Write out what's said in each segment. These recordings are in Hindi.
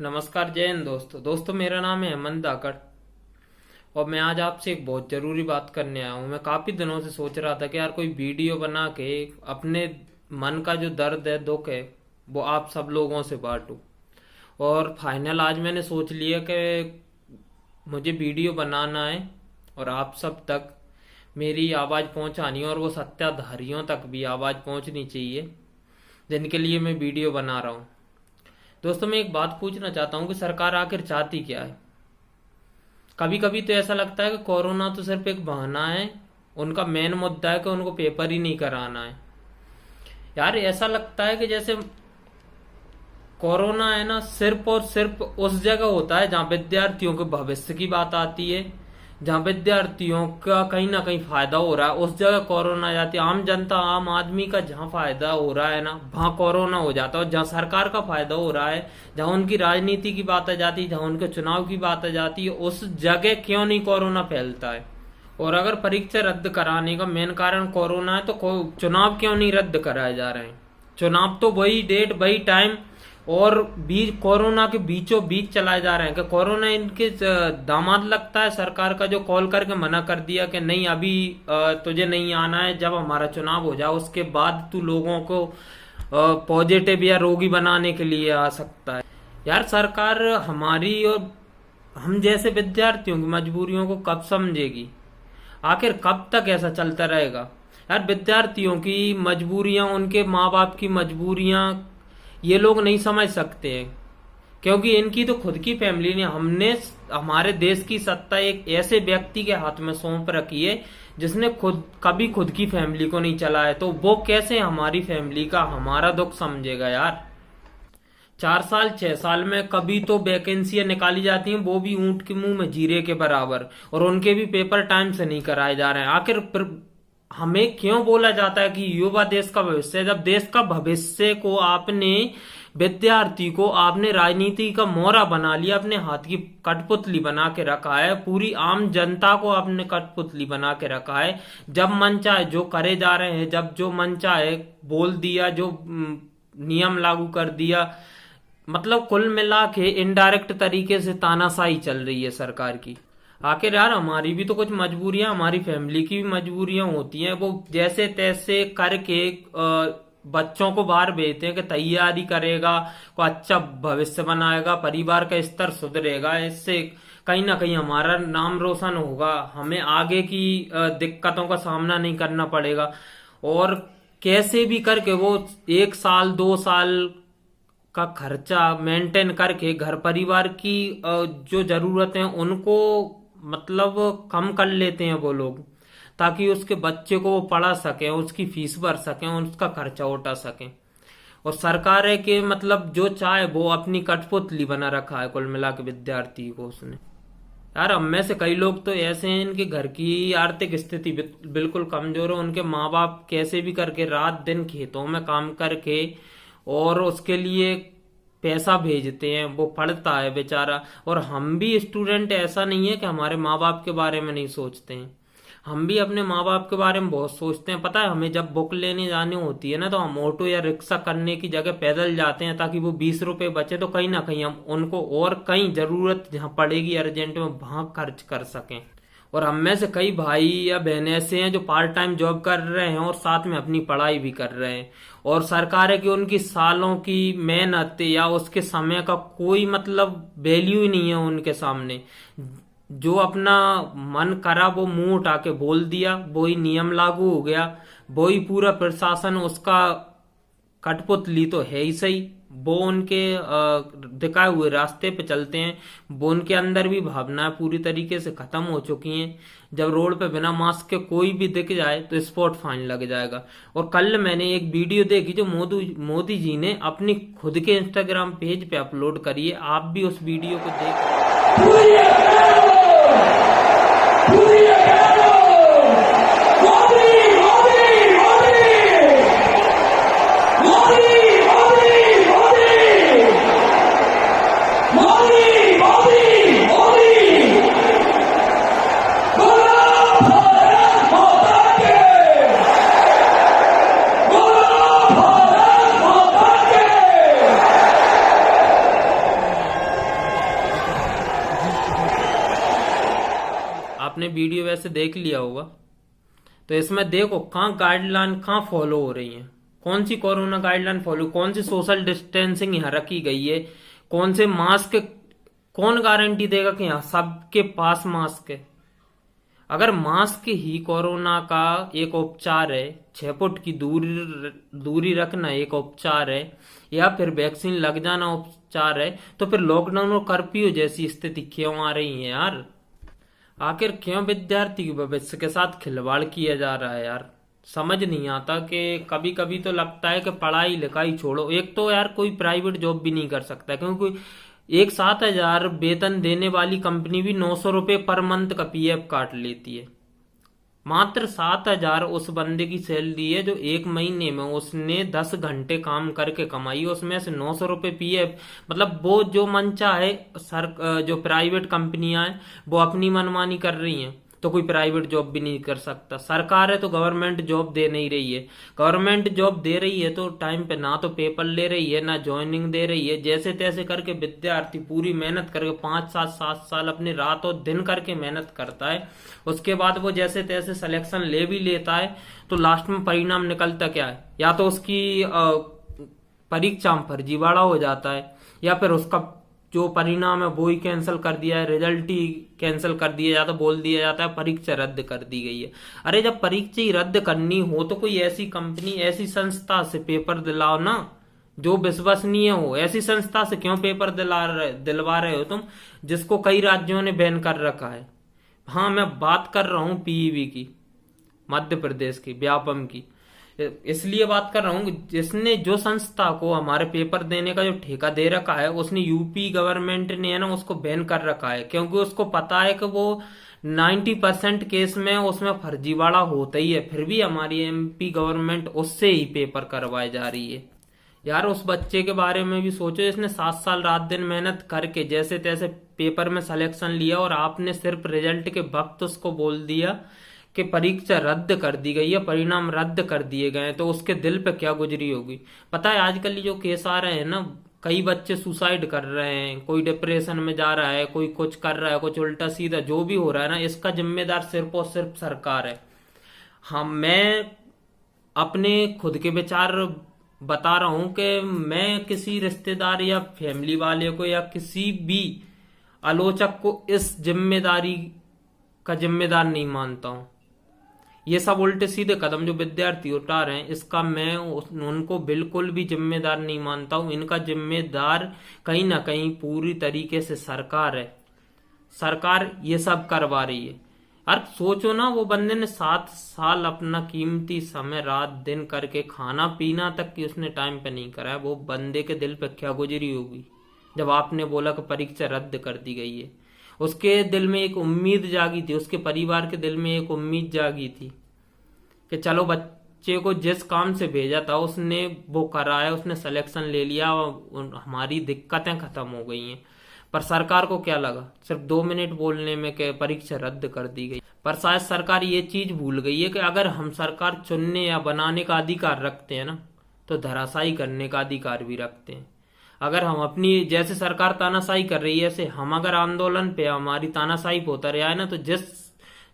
नमस्कार, जय हिंद दोस्तों मेरा नाम है हेमंत धाकड़ और मैं आज आपसे एक बहुत जरूरी बात करने आया हूँ। मैं काफी दिनों से सोच रहा था कि यार कोई वीडियो बना के अपने मन का जो दर्द है, दुख है, वो आप सब लोगों से बांटूं। और फाइनल आज मैंने सोच लिया कि मुझे वीडियो बनाना है और आप सब तक मेरी आवाज पहुंचानी है और वो सत्ताधारियों तक भी आवाज पहुंचनी चाहिए जिनके लिए मैं वीडियो बना रहा हूँ। दोस्तों मैं एक बात पूछना चाहता हूँ कि सरकार आखिर चाहती क्या है। कभी कभी तो ऐसा लगता है कि कोरोना तो सिर्फ एक बहाना है, उनका मेन मुद्दा है कि उनको पेपर ही नहीं कराना है। यार ऐसा लगता है कि जैसे कोरोना है ना, सिर्फ और सिर्फ उस जगह होता है जहां विद्यार्थियों के भविष्य की बात आती है, जहां विद्यार्थियों का कहीं ना कहीं फायदा हो रहा है, उस जगह कोरोना आ जाती है। आम जनता, आम आदमी का जहां फायदा हो रहा है ना, वहां कोरोना हो जाता है। और जहां सरकार का फायदा हो रहा है, जहां उनकी राजनीति की बात आ जाती है, जहां उनके चुनाव की बात आ जाती है, उस जगह क्यों नहीं कोरोना फैलता है। और अगर परीक्षा रद्द कराने का मेन कारण कोरोना है तो चुनाव क्यों नहीं रद्द कराए जा रहे हैं। चुनाव तो वही डेट, वही टाइम और बीच कोरोना के बीचों बीच चलाए जा रहे हैं। कि कोरोना इनके दामाद लगता है सरकार का, जो कॉल करके मना कर दिया कि नहीं अभी तुझे नहीं आना है, जब हमारा चुनाव हो जाए उसके बाद तू लोगों को पॉजिटिव या रोगी बनाने के लिए आ सकता है। यार सरकार हमारी और हम जैसे विद्यार्थियों की मजबूरियों को कब समझेगी। आखिर कब तक ऐसा चलता रहेगा। यार विद्यार्थियों की मजबूरियां, उनके माँ बाप की मजबूरियां ये लोग नहीं समझ सकते हैं, क्योंकि इनकी तो खुद की फैमिली ने, हमने हमारे देश की सत्ता एक ऐसे व्यक्ति के हाथ में सौंप रखी है जिसने कभी खुद की फैमिली को नहीं चलाया। तो वो कैसे हमारी फैमिली का, हमारा दुख समझेगा। यार 4 साल 6 साल में कभी तो वैकेंसियां निकाली जाती हैं, वो भी ऊंट के मुंह में जीरे के बराबर, और उनके भी पेपर टाइम से नहीं कराए जा रहे हैं। आखिर हमें क्यों बोला जाता है कि युवा देश का भविष्य है, जब देश का भविष्य को आपने, विद्यार्थी को आपने राजनीति का मोहरा बना लिया, अपने हाथ की कठपुतली बना के रखा है, पूरी आम जनता को आपने कठपुतली बना के रखा है। जब मन चाहे जो करे जा रहे हैं, जब जो मन चाहे बोल दिया, जो नियम लागू कर दिया। मतलब कुल मिला के इनडायरेक्ट तरीके से तानाशाही चल रही है सरकार की। आखिर यार हमारी भी तो कुछ मजबूरियां, हमारी फैमिली की भी मजबूरियां होती हैं। वो जैसे तैसे करके बच्चों को बाहर भेजते हैं कि तैयारी करेगा, को अच्छा भविष्य बनाएगा, परिवार का स्तर सुधरेगा, इससे कहीं ना कहीं हमारा नाम रोशन होगा, हमें आगे की दिक्कतों का सामना नहीं करना पड़ेगा। और कैसे भी करके वो 1 साल 2 साल का खर्चा मेंटेन करके घर परिवार की जो जरूरतें हैं उनको मतलब कम कर लेते हैं वो लोग, ताकि उसके बच्चे को वो पढ़ा सकें, उसकी फीस भर सकें, उसका खर्चा उठा सकें। और सरकार है कि मतलब जो चाहे वो अपनी कठपुतली बना रखा है कुल मिला के विद्यार्थी को उसने। यार हम में से कई लोग तो ऐसे हैं इनके घर की आर्थिक स्थिति बिल्कुल कमजोर है। उनके माँ बाप कैसे भी करके रात दिन खेतों में काम करके और उसके लिए पैसा भेजते हैं, वो पढ़ता है बेचारा। और हम भी स्टूडेंट, ऐसा नहीं है कि हमारे माँ बाप के बारे में नहीं सोचते हैं, हम भी अपने माँ बाप के बारे में बहुत सोचते हैं। पता है हमें जब बुक लेने जानी होती है ना, तो हम ऑटो या रिक्शा करने की जगह पैदल जाते हैं, ताकि वो 20 रुपए बचे तो कहीं ना कहीं हम उनको और कहीं जरूरत जहाँ पड़ेगी अर्जेंट में वहां खर्च कर सकें। और हम में से कई भाई या बहनें ऐसे हैं जो पार्ट टाइम जॉब कर रहे हैं और साथ में अपनी पढ़ाई भी कर रहे हैं। और सरकार है कि उनकी सालों की मेहनत या उसके समय का कोई मतलब वैल्यू ही नहीं है उनके सामने। जो अपना मन करा वो मुंह उठा के बोल दिया, वो ही नियम लागू हो गया, वो ही पूरा प्रशासन उसका कठपुतली तो है ही सही, वो उनके दिखाए हुए रास्ते पे चलते हैं। वो उनके अंदर भी भावनाएं पूरी तरीके से खत्म हो चुकी हैं। जब रोड पे बिना मास्क के कोई भी दिख जाए तो स्पॉट फाइन लग जाएगा। और कल मैंने एक वीडियो देखी जो मोदी जी ने अपनी खुद के इंस्टाग्राम पेज पे अपलोड करी है। आप भी उस वीडियो को देख आपने वीडियो वैसे देख लिया होगा। तो इसमें देखो कहाँ गाइडलाइन कहाँ फॉलो हो रही है, कौन सी कोरोना गाइडलाइन फॉलो, कौन सी सोशल डिस्टेंसिंग यहाँ रखी गई है, कौन से मास्क, कौन गारंटी देगा कि यहाँ सबके पास मास्क है। अगर मास्क ही कोरोना का एक उपचार है, 6 फुट की दूरी रखना एक उपचार है, या फिर वैक्सीन लग जाना उपचार है, तो फिर लॉकडाउन और कर्फ्यू जैसी स्थिति क्यों आ रही है यार? आखिर क्यों विद्यार्थी के भविष्य के साथ खिलवाड़ किया जा रहा है यार? समझ नहीं आता कि कभी कभी तो लगता है कि पढ़ाई लिखाई छोड़ो, एक तो यार कोई प्राइवेट जॉब भी नहीं कर सकता, क्योंकि एक 7,000 वेतन देने वाली कंपनी भी 900 रुपये पर मंथ का पीएफ काट लेती है। मात्र 7,000 उस बंदे की सैलरी है जो एक महीने में उसने 10 घंटे काम करके कमाई, उसमें से 900 रुपये पीएफ। मतलब वो जो मन चाहे जो प्राइवेट कंपनियां हैं वो अपनी मनमानी कर रही हैं, तो कोई प्राइवेट जॉब भी नहीं कर सकता। सरकार है तो गवर्नमेंट जॉब दे नहीं रही है, गवर्नमेंट जॉब दे रही है तो टाइम पे ना तो पेपर ले रही है ना ज्वाइनिंग दे रही है। जैसे तैसे करके विद्यार्थी पूरी मेहनत करके 5-7 साल अपने रात और दिन करके मेहनत करता है, उसके बाद वो जैसे तैसे सिलेक्शन ले भी लेता है, तो लास्ट में परिणाम निकलता क्या है? या तो उसकी परीक्षा में फर्जीवाड़ा हो जाता है, या फिर उसका जो परिणाम है वो ही कैंसिल कर दिया है, रिजल्ट ही कैंसिल कर दिया जाता है, बोल दिया जाता है परीक्षा रद्द कर दी गई है। अरे जब परीक्षा ही रद्द करनी हो तो कोई ऐसी कंपनी, ऐसी संस्था से पेपर दिलाओ ना जो विश्वसनीय हो। ऐसी संस्था से क्यों पेपर दिलवा रहे हो तुम, जिसको कई राज्यों ने बैन कर रखा है? हाँ, मैं बात कर रहा हूँ पीईबी की, मध्य प्रदेश की, व्यापम की। इसलिए बात कर रहा हूँ जिसने, जो संस्था को हमारे पेपर देने का जो ठेका दे रखा है, उसने यूपी गवर्नमेंट ने है ना उसको बैन कर रखा है, क्योंकि उसको पता है कि वो 90% केस में उसमें फर्जीवाड़ा होता ही है, फिर भी हमारी एमपी गवर्नमेंट उससे ही पेपर करवाए जा रही है। यार उस बच्चे के बारे में भी सोचो, इसने 7 साल रात दिन मेहनत करके जैसे तैसे पेपर में सिलेक्शन लिया, और आपने सिर्फ रिजल्ट के वक्त उसको बोल दिया कि परीक्षा रद्द कर दी गई है, परिणाम रद्द कर दिए गए हैं, तो उसके दिल पे क्या गुजरी होगी? पता है आजकल जो केस आ रहे हैं ना, कई बच्चे सुसाइड कर रहे हैं, कोई डिप्रेशन में जा रहा है, कोई कुछ कर रहा है, कुछ उल्टा सीधा जो भी हो रहा है ना, इसका जिम्मेदार सिर्फ और सिर्फ सरकार है। हाँ, मैं अपने खुद के विचार बता रहा हूं कि मैं किसी रिश्तेदार या फैमिली वाले को या किसी भी आलोचक को इस जिम्मेदारी का जिम्मेदार नहीं मानता हूं। ये सब उल्टे सीधे कदम जो विद्यार्थी उठा रहे हैं, इसका मैं उनको बिल्कुल भी जिम्मेदार नहीं मानता हूं। इनका जिम्मेदार कहीं ना कहीं पूरी तरीके से सरकार है। सरकार ये सब करवा रही है। यार सोचो ना, वो बंदे ने 7 साल अपना कीमती समय रात दिन करके, खाना पीना तक की उसने टाइम पे नहीं करा है। वो बंदे के दिल पे क्या गुजरी होगी जब आपने बोला कि परीक्षा रद्द कर दी गई है? उसके दिल में एक उम्मीद जागी थी, उसके परिवार के दिल में एक उम्मीद जागी थी कि चलो बच्चे को जिस काम से भेजा था उसने वो करा है, उसने सिलेक्शन ले लिया और हमारी दिक्कतें खत्म हो गई हैं। पर सरकार को क्या लगा, सिर्फ 2 मिनट बोलने में कि परीक्षा रद्द कर दी गई। पर शायद सरकार ये चीज भूल गई है कि अगर हम सरकार चुनने या बनाने का अधिकार रखते हैं ना, तो धराशायी करने का अधिकार भी रखते हैं। अगर हम अपनी, जैसे सरकार तानाशाही कर रही है, ऐसे हम अगर आंदोलन पे हमारी तानाशाही पे होता रहा है ना, तो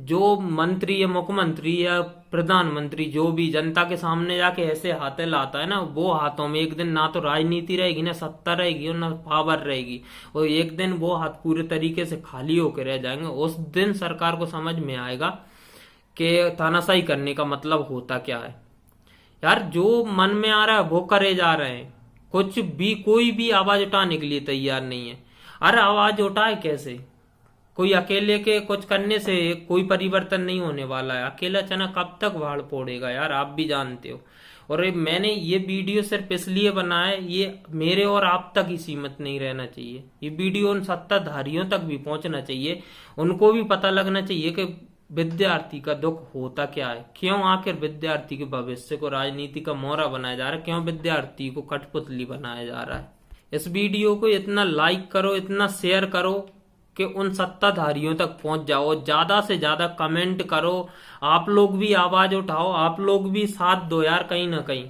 जो मंत्री या मुख्यमंत्री या प्रधानमंत्री जो भी जनता के सामने जाके ऐसे हाथे लाता है ना, वो हाथों में एक दिन ना तो राजनीति रहेगी, ना सत्ता रहेगी और ना पावर रहेगी, और एक दिन वो हाथ पूरे तरीके से खाली होकर रह जाएंगे। उस दिन सरकार को समझ में आएगा कि तानाशाही करने का मतलब होता क्या है। यार जो मन में आ रहा है वो करे जा रहे हैं, कुछ भी, कोई भी आवाज उठाने के लिए तैयार नहीं है। अरे आवाज उठाए कैसे? कोई अकेले के कुछ करने से कोई परिवर्तन नहीं होने वाला है। अकेला चना कब तक भाड़ फोड़ेगा यार, आप भी जानते हो। और मैंने ये वीडियो सिर्फ इसलिए बनाया है, ये मेरे और आप तक ही सीमित नहीं रहना चाहिए। ये वीडियो उन सत्ताधारियों तक भी पहुंचना चाहिए, उनको भी पता लगना चाहिए कि विद्यार्थी का दुख होता क्या है, क्यों आखिर विद्यार्थी के भविष्य को राजनीति का मोहरा बनाया जा रहा है, क्यों विद्यार्थी को कठपुतली बनाया जा रहा है। इस वीडियो को इतना लाइक करो, इतना शेयर करो कि उन सत्ताधारियों तक पहुंच जाओ, ज्यादा से ज्यादा कमेंट करो, आप लोग भी आवाज उठाओ, आप लोग भी साथ दो यार। कहीं ना कहीं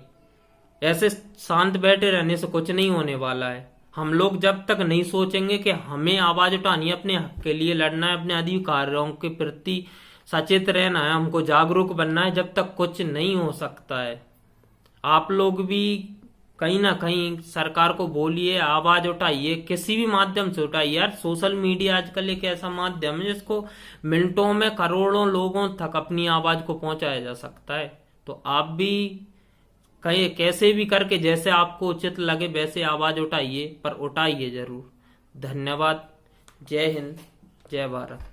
ऐसे शांत बैठे रहने से कुछ नहीं होने वाला है। हम लोग जब तक नहीं सोचेंगे कि हमें आवाज उठानी है, अपने हक के लिए लड़ना है, अपने अधिकारों के प्रति सचेत रहना है, हमको जागरूक बनना है, जब तक कुछ नहीं हो सकता है। आप लोग भी कहीं ना कहीं सरकार को बोलिए, आवाज उठाइए, किसी भी माध्यम से उठाइए यार। सोशल मीडिया आजकल एक ऐसा माध्यम है जिसको मिनटों में करोड़ों लोगों तक अपनी आवाज को पहुंचाया जा सकता है। तो आप भी कहीं कैसे भी करके, जैसे आपको उचित लगे वैसे आवाज उठाइए, पर उठाइए जरूर। धन्यवाद। जय हिंद, जय भारत।